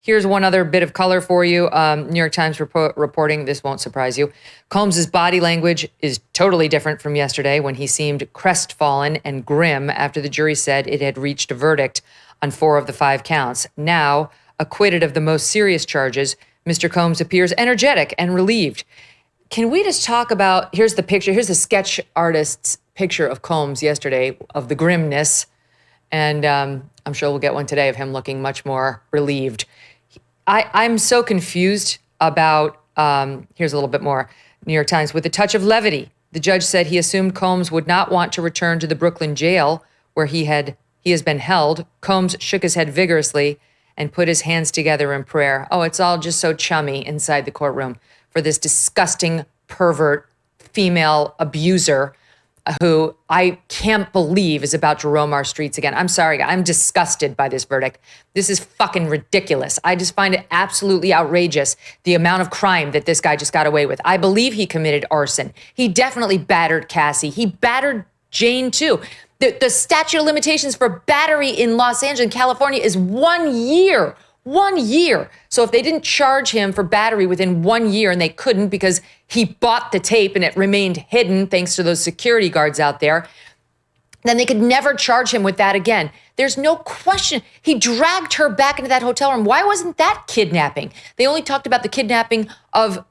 Here's one other bit of color for you. New York Times reporting, this won't surprise you. Combs's body language is totally different from yesterday when he seemed crestfallen and grim after the jury said it had reached a verdict on 4 of the 5 counts. Now, acquitted of the most serious charges, Mr. Combs appears energetic and relieved. Can we just talk about, here's the picture, here's the sketch artist's picture of Combs yesterday, of the grimness. And I'm sure we'll get one today of him looking much more relieved. I'm so confused about, here's a little bit more, New York Times. With a touch of levity, the judge said he assumed Combs would not want to return to the Brooklyn jail where he has been held. Combs shook his head vigorously and put his hands together in prayer. Oh, it's all just so chummy inside the courtroom for this disgusting pervert female abuser who I can't believe is about to roam our streets again. I'm sorry, I'm disgusted by this verdict. This is fucking ridiculous. I just find it absolutely outrageous, the amount of crime that this guy just got away with. I believe he committed arson. He definitely battered Cassie. He battered Jane too. The statute of limitations for battery in Los Angeles and California is 1 year. 1 year. So if they didn't charge him for battery within 1 year, and they couldn't because he bought the tape and it remained hidden thanks to those security guards out there, then they could never charge him with that again. There's no question. He dragged her back into that hotel room. Why wasn't that kidnapping? They only talked about the kidnapping of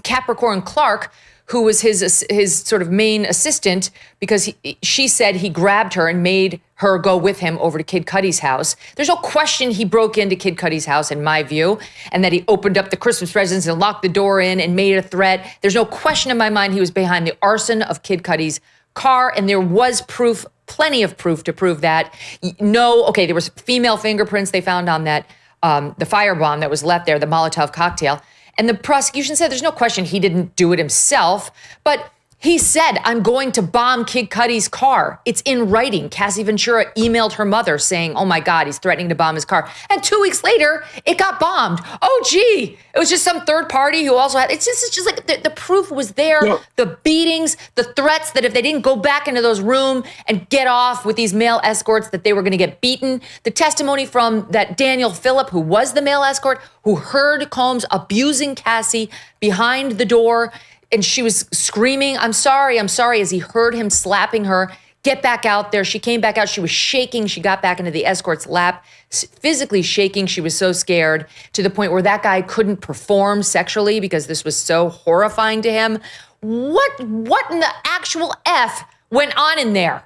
Capricorn Clark, who was his sort of main assistant, because she said he grabbed her and made her go with him over to Kid Cudi's house. There's no question he broke into Kid Cudi's house, in my view, and that he opened up the Christmas presents and locked the door in and made a threat. There's no question in my mind he was behind the arson of Kid Cudi's car, and there was proof, plenty of proof to prove that. There was female fingerprints they found on that, the firebomb that was left there, the Molotov cocktail. And the prosecution said there's no question he didn't do it himself, but he said, I'm going to bomb Kid Cudi's car. It's in writing. Cassie Ventura emailed her mother saying, oh my God, he's threatening to bomb his car. And 2 weeks later, it got bombed. Oh, gee, it was just some third party who also had, it's just like the proof was there, yeah. The beatings, the threats that if they didn't go back into those rooms and get off with these male escorts, that they were gonna get beaten. The testimony from that Daniel Phillip, who was the male escort, who heard Combs abusing Cassie behind the door, and she was screaming, I'm sorry, as he heard him slapping her. Get back out there. She came back out. She was shaking. She got back into the escort's lap, physically shaking. She was so scared to the point where that guy couldn't perform sexually because this was so horrifying to him. What in the actual F went on in there?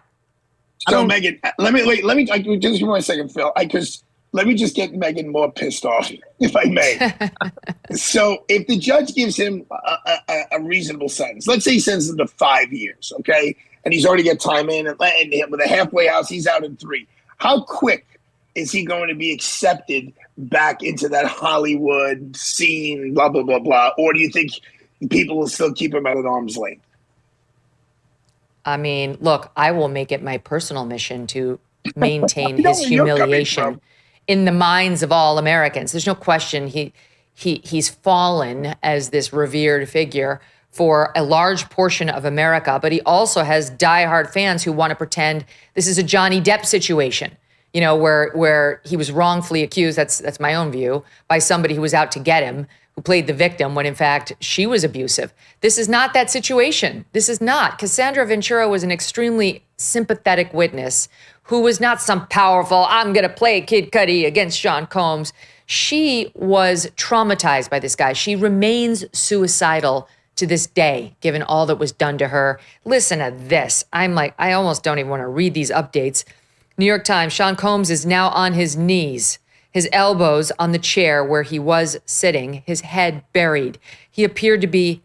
So, Megyn, let me just for 1 second, Phil, because let me just get Megyn more pissed off, if I may. So if the judge gives him a reasonable sentence, let's say he sends him to 5 years, okay? And he's already got time in, and with a halfway house, he's out in 3. How quick is he going to be accepted back into that Hollywood scene, blah, blah, blah, blah? Or do you think people will still keep him at an arm's length? I mean, look, I will make it my personal mission to maintain his humiliation in the minds of all Americans. There's no question he's fallen as this revered figure for a large portion of America, but he also has diehard fans who want to pretend this is a Johnny Depp situation, you know, where he was wrongfully accused, that's my own view, by somebody who was out to get him, who played the victim when in fact she was abusive. This is not that situation. This is not. Cassandra Ventura was an extremely sympathetic witness who was not some powerful, I'm gonna play Kid Cudi against Sean Combs. She was traumatized by this guy. She remains suicidal to this day, given all that was done to her. Listen to this. I almost don't even want to read these updates. New York Times, Sean Combs is now on his knees, his elbows on the chair where he was sitting, his head buried. He appeared to be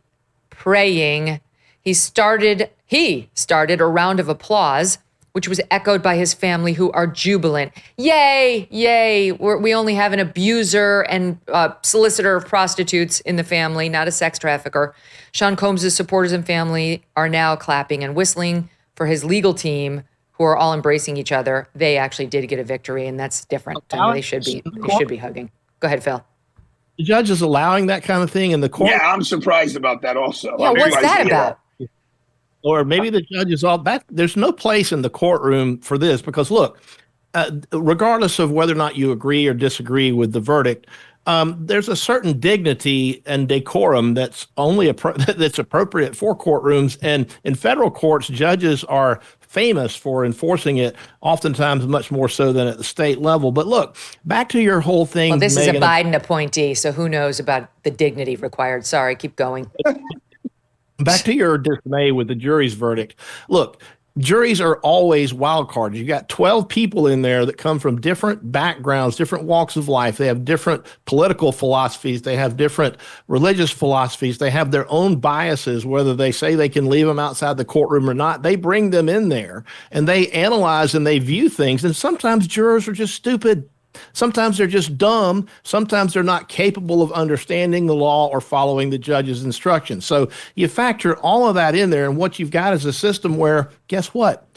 praying. He started a round of applause, which was echoed by his family, who are jubilant. Yay, yay. We only have an abuser and solicitor of prostitutes in the family, not a sex trafficker. Sean Combs' supporters and family are now clapping and whistling for his legal team, who are all embracing each other. They actually did get a victory, and that's different. I mean, they should be hugging. Go ahead, Phil. The judge is allowing that kind of thing in the court. Yeah, I'm surprised about that also. Yeah, what's that about? Or maybe the judge is all that. There's no place in the courtroom for this because look, regardless of whether or not you agree or disagree with the verdict, there's a certain dignity and decorum that's that's appropriate for courtrooms. And in federal courts, judges are famous for enforcing it, oftentimes much more so than at the state level. But look, back to your whole thing. Well, this Megyn, is a Biden appointee, so who knows about the dignity required. Sorry, keep going. Back to your dismay with the jury's verdict. Look, juries are always wild cards. You got 12 people in there that come from different backgrounds, different walks of life. They have different political philosophies. They have different religious philosophies. They have their own biases, whether they say they can leave them outside the courtroom or not. They bring them in there and they analyze and they view things. And sometimes jurors are just stupid. Sometimes they're just dumb. Sometimes they're not capable of understanding the law or following the judge's instructions. So you factor all of that in there, and what you've got is a system where, guess what?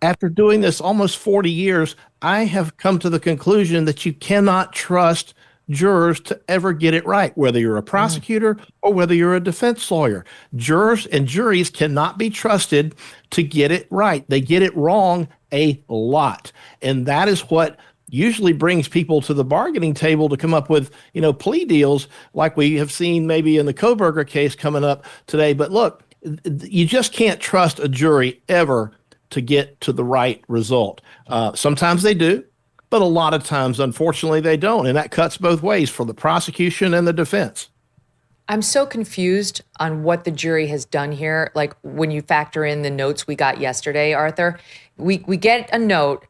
After doing this almost 40 years, I have come to the conclusion that you cannot trust jurors to ever get it right, whether you're a prosecutor or whether you're a defense lawyer. Jurors and juries cannot be trusted to get it right. They get it wrong a lot. And that is what usually brings people to the bargaining table to come up with, plea deals like we have seen maybe in the Koberger case coming up today. But look, you just can't trust a jury ever to get to the right result. Sometimes they do, but a lot of times, unfortunately, they don't. And that cuts both ways for the prosecution and the defense. I'm so confused on what the jury has done here. Like when you factor in the notes we got yesterday, Arthur, we get a note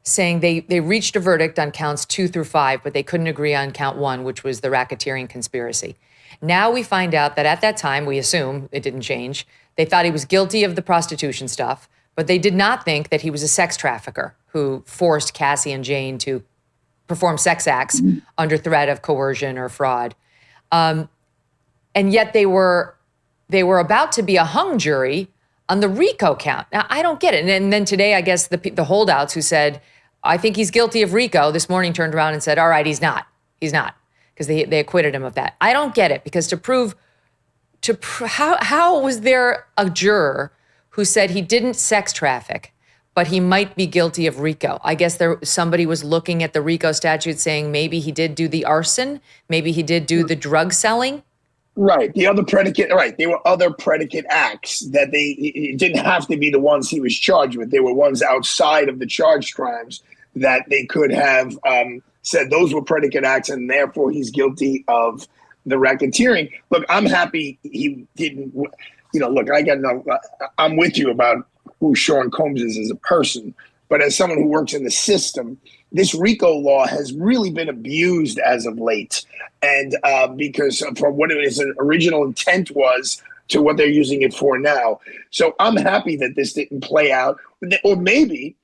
saying they reached a verdict on counts 2 through 5, but they couldn't agree on count 1, which was the racketeering conspiracy. Now we find out that at that time, we assume it didn't change, they thought he was guilty of the prostitution stuff, but they did not think that he was a sex trafficker who forced Cassie and Jane to perform sex acts under threat of coercion or fraud. And yet they were about to be a hung jury on the RICO count. Now, I don't get it. And then today, I guess the holdouts who said, I think he's guilty of RICO, this morning turned around and said, all right, he's not, because they acquitted him of that. I don't get it, because how was there a juror who said he didn't sex traffic, but he might be guilty of RICO? I guess somebody was looking at the RICO statute saying maybe he did do the arson, maybe he did do the drug selling. Right. The other predicate, right. There were other predicate acts that it didn't have to be the ones he was charged with. There were ones outside of the charged crimes that they could have said those were predicate acts and therefore he's guilty of the racketeering. Look, I'm happy he didn't, look, I'm with you about who Sean Combs is as a person, but as someone who works in the system, this RICO law has really been abused as of late. And because from what his original intent was to what they're using it for now. So I'm happy that this didn't play out. Or maybe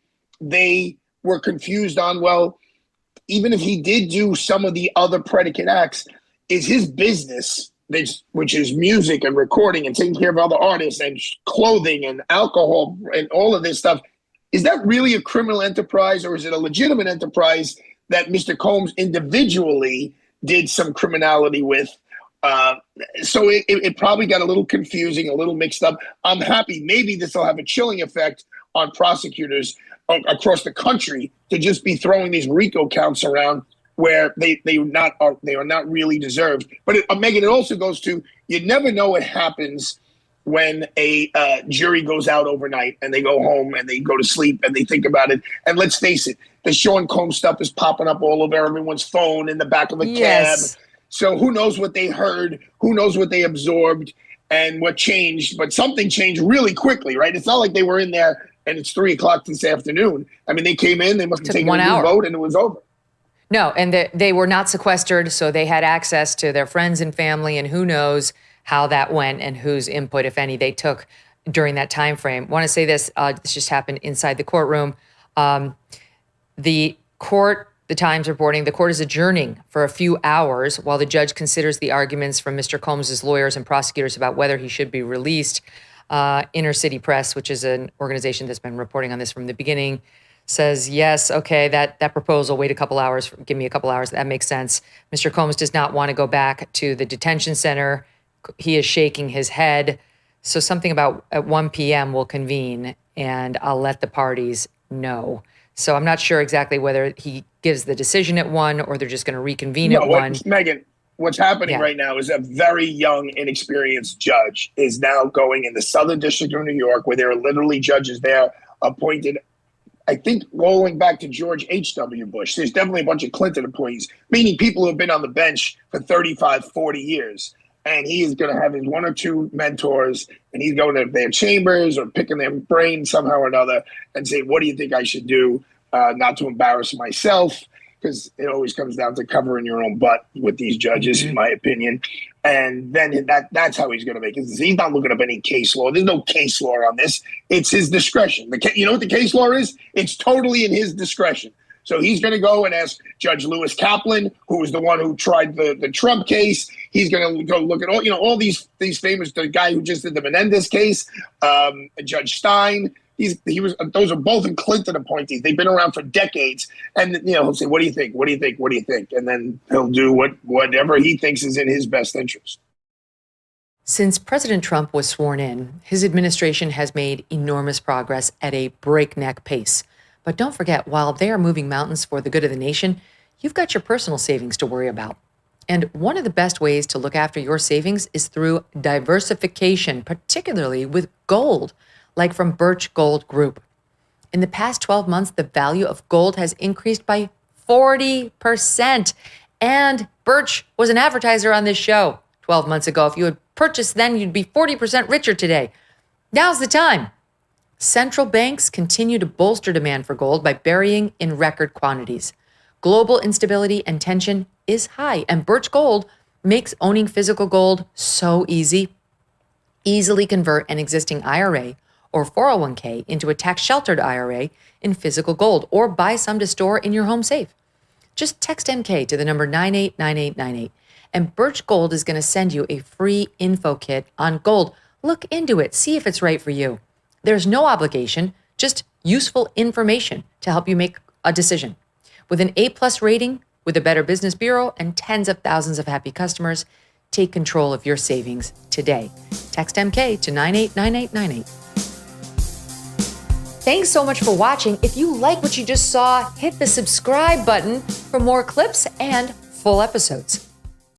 they were confused on, well, even if he did do some of the other predicate acts, is his business, which is music and recording and taking care of other artists and clothing and alcohol and all of this stuff, is that really a criminal enterprise, or is it a legitimate enterprise that Mr. Combs individually did some criminality with? So it probably got a little confusing, a little mixed up. I'm happy. Maybe this will have a chilling effect on prosecutors across the country to just be throwing these RICO counts around where they are not really deserved. But Megyn, it also goes to, you never know what happens when a jury goes out overnight and they go home and they go to sleep and they think about it. And let's face it, the Sean Combs stuff is popping up all over everyone's phone, in the back of a cab. So who knows what they heard, who knows what they absorbed and what changed. But something changed really quickly, right? It's not like they were in there and it's 3:00 this afternoon. I mean, they came in, they must have taken a vote and it was over. No, and they were not sequestered, so they had access to their friends and family, and who knows how that went and whose input, if any, they took during that time frame. I want to say this, this just happened inside the courtroom. The court, the Times reporting, the court is adjourning for a few hours while the judge considers the arguments from Mr. Combs' lawyers and prosecutors about whether he should be released. Inner City Press, which is an organization that's been reporting on this from the beginning, says, yes, okay, that proposal, wait a couple hours, give me a couple hours, that makes sense. Mr. Combs does not want to go back to the detention center. He is shaking his head. So something about at 1 p.m. we'll convene and I'll let the parties know. So I'm not sure exactly whether he gives the decision at 1 or they're just going to reconvene at 1. Megyn, what's happening right now is a very young, inexperienced judge is now going in the Southern District of New York, where there are literally judges there appointed, I think, rolling back to George H.W. Bush. There's definitely a bunch of Clinton appointees, meaning people who have been on the bench for 35, 40 years. And he is going to have his 1 or 2 mentors, and he's going to their chambers or picking their brain somehow or another and saying, what do you think I should do not to embarrass myself? Because it always comes down to covering your own butt with these judges, in my opinion. And then that's how he's going to make it. He's not looking up any case law. There's no case law on this. It's his discretion. You know what the case law is? It's totally in his discretion. So he's going to go and ask Judge Lewis Kaplan, who was the one who tried the Trump case. He's going to go look at all these famous, the guy who just did the Menendez case, Judge Stein. Those are both in Clinton appointees. They've been around for decades. And he'll say, what do you think? What do you think? What do you think? And then he'll do whatever he thinks is in his best interest. Since President Trump was sworn in, his administration has made enormous progress at a breakneck pace. But don't forget, while they are moving mountains for the good of the nation, you've got your personal savings to worry about. And one of the best ways to look after your savings is through diversification, particularly with gold, like from Birch Gold Group. In the past 12 months, the value of gold has increased by 40%. And Birch was an advertiser on this show 12 months ago. If you had purchased then, you'd be 40% richer today. Now's the time. Central banks continue to bolster demand for gold by burying in record quantities. Global instability and tension is high, and Birch Gold makes owning physical gold so easy. Easily convert an existing IRA or 401k into a tax-sheltered IRA in physical gold, or buy some to store in your home safe. Just text MK to the number 989898, and Birch Gold is going to send you a free info kit on gold. Look into it, see if it's right for you. There's no obligation, just useful information to help you make a decision. With an A+ rating, with a Better Business Bureau, and tens of thousands of happy customers, take control of your savings today. Text MK to 989898. Thanks so much for watching. If you like what you just saw, hit the subscribe button for more clips and full episodes.